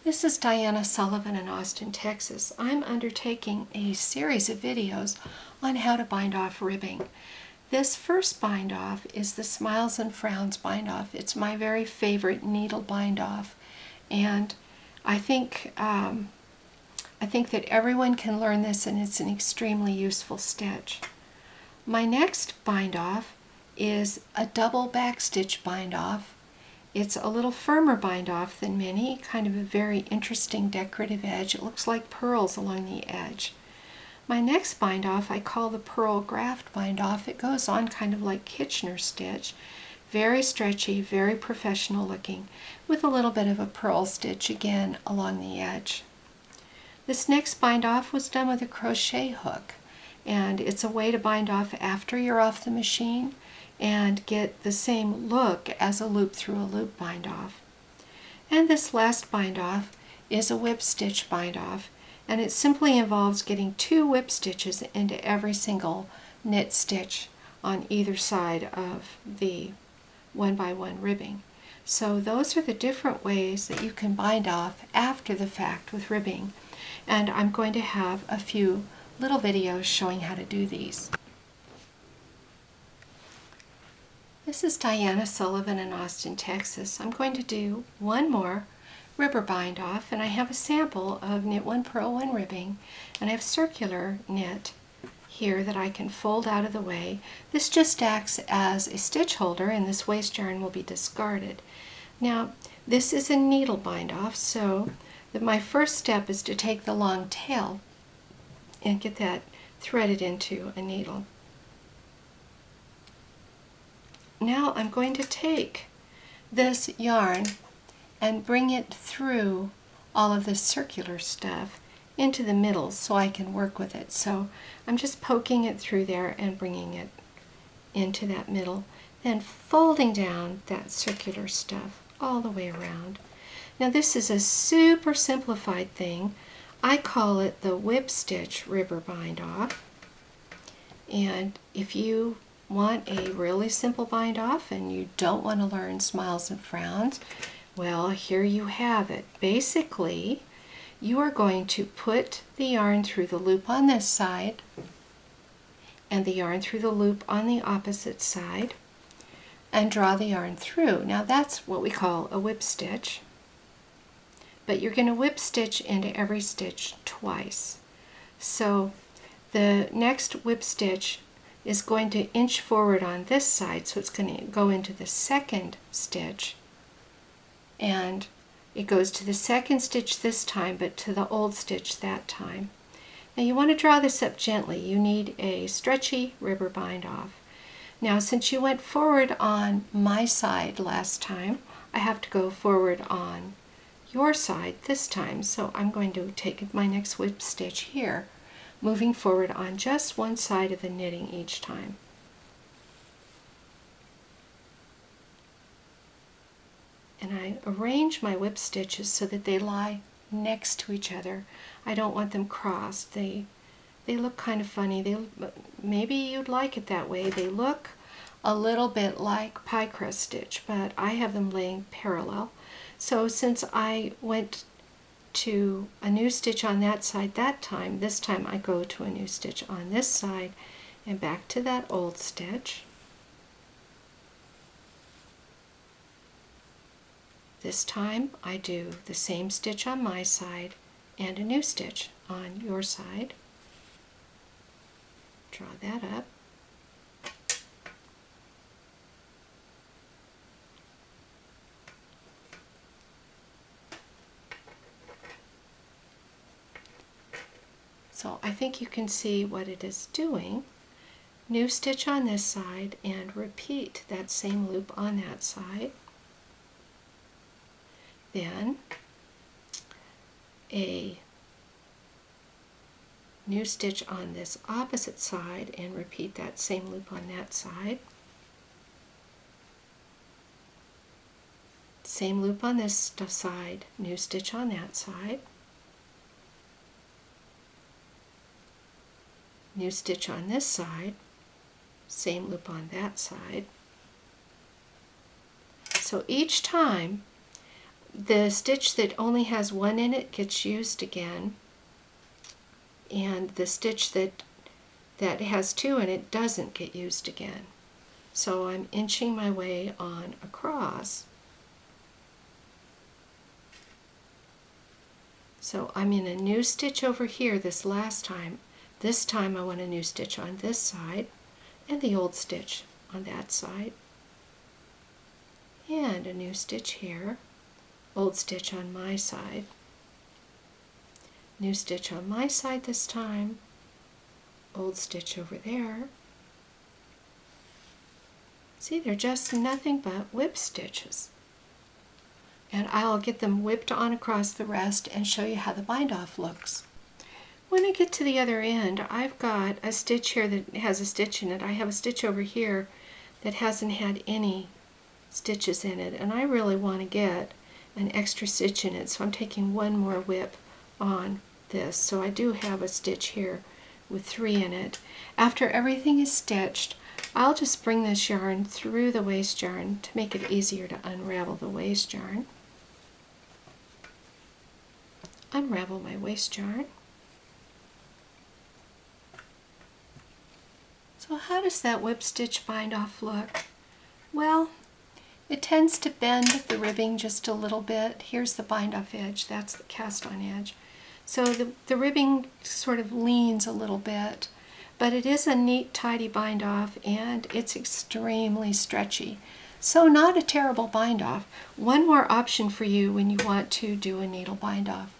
This is Diana Sullivan in Austin, Texas. I'm undertaking a series of videos on how to bind off ribbing. This first bind off is the Smiles and Frowns bind off. It's my very favorite needle bind off, and I think that everyone can learn this, and it's an extremely useful stitch. My next bind off is a double backstitch bind off. It's a little firmer bind off than many, kind of a very interesting decorative edge. It looks like pearls along the edge. My next bind off I call the purl graft bind off. It goes on kind of like Kitchener stitch. Very stretchy, very professional looking, with a little bit of a purl stitch again along the edge. This next bind off was done with a crochet hook, and it's a way to bind off after you're off the machine and get the same look as a loop through a loop bind off. And this last bind off is a whip stitch bind off, and it simply involves getting 2 whip stitches into every single knit stitch on either side of the 1x1 ribbing. So those are the different ways that you can bind off after the fact with ribbing, and I'm going to have a few little videos showing how to do these. This is Diana Sullivan in Austin, Texas. I'm going to do one more ribber bind off, and I have a sample of knit 1 purl 1 ribbing, and I have circular knit here that I can fold out of the way. This just acts as a stitch holder, and this waste yarn will be discarded. Now this is a needle bind off, so my first step is to take the long tail and get that threaded into a needle. Now I'm going to take this yarn and bring it through all of this circular stuff into the middle so I can work with it. So I'm just poking it through there and bringing it into that middle, then folding down that circular stuff all the way around. Now this is a super simplified thing. I call it the whip stitch ribber bind off, and if you want a really simple bind off and you don't want to learn Smiles and Frowns, well, here you have it. Basically, you are going to put the yarn through the loop on this side and the yarn through the loop on the opposite side and draw the yarn through. Now that's what we call a whip stitch, but you're going to whip stitch into every stitch twice. So the next whip stitch is going to inch forward on this side, so it's going to go into the second stitch, and it goes to the second stitch this time but to the old stitch that time. Now you want to draw this up gently. You need a stretchy ribber bind off. Now since you went forward on my side last time, I have to go forward on your side this time, so I'm going to take my next whip stitch here, moving forward on just one side of the knitting each time. And I arrange my whip stitches so that they lie next to each other. I don't want them crossed. They look kind of funny. Maybe you'd like it that way. They look a little bit like pie crust stitch, but I have them laying parallel. So since I went to a new stitch on that side that time, this time I go to a new stitch on this side and back to that old stitch. This time I do the same stitch on my side and a new stitch on your side. Draw that up. So I think you can see what it is doing. New stitch on this side and repeat that same loop on that side. Then a new stitch on this opposite side and repeat that same loop on that side. Same loop on this side, new stitch on that side. New stitch on this side, same loop on that side. So each time the stitch that only has one in it gets used again, and the stitch that has two in it doesn't get used again. So I'm inching my way on across. So I'm in a new stitch over here this last time. This time I want a new stitch on this side and the old stitch on that side. And a new stitch here, old stitch on my side. New stitch on my side this time, old stitch over there. See, they're just nothing but whip stitches. And I'll get them whipped on across the rest and show you how the bind off looks. When I get to the other end, I've got a stitch here that has a stitch in it. I have a stitch over here that hasn't had any stitches in it, and I really want to get an extra stitch in it, so I'm taking one more whip on this. So I do have a stitch here with 3 in it. After everything is stitched, I'll just bring this yarn through the waste yarn to make it easier to unravel the waste yarn. Unravel my waste yarn. So how does that whip stitch bind off look? Well, it tends to bend the ribbing just a little bit. Here's the bind off edge, that's the cast on edge. So the ribbing sort of leans a little bit, but it is a neat, tidy bind off, and it's extremely stretchy. So not a terrible bind off. One more option for you when you want to do a needle bind off.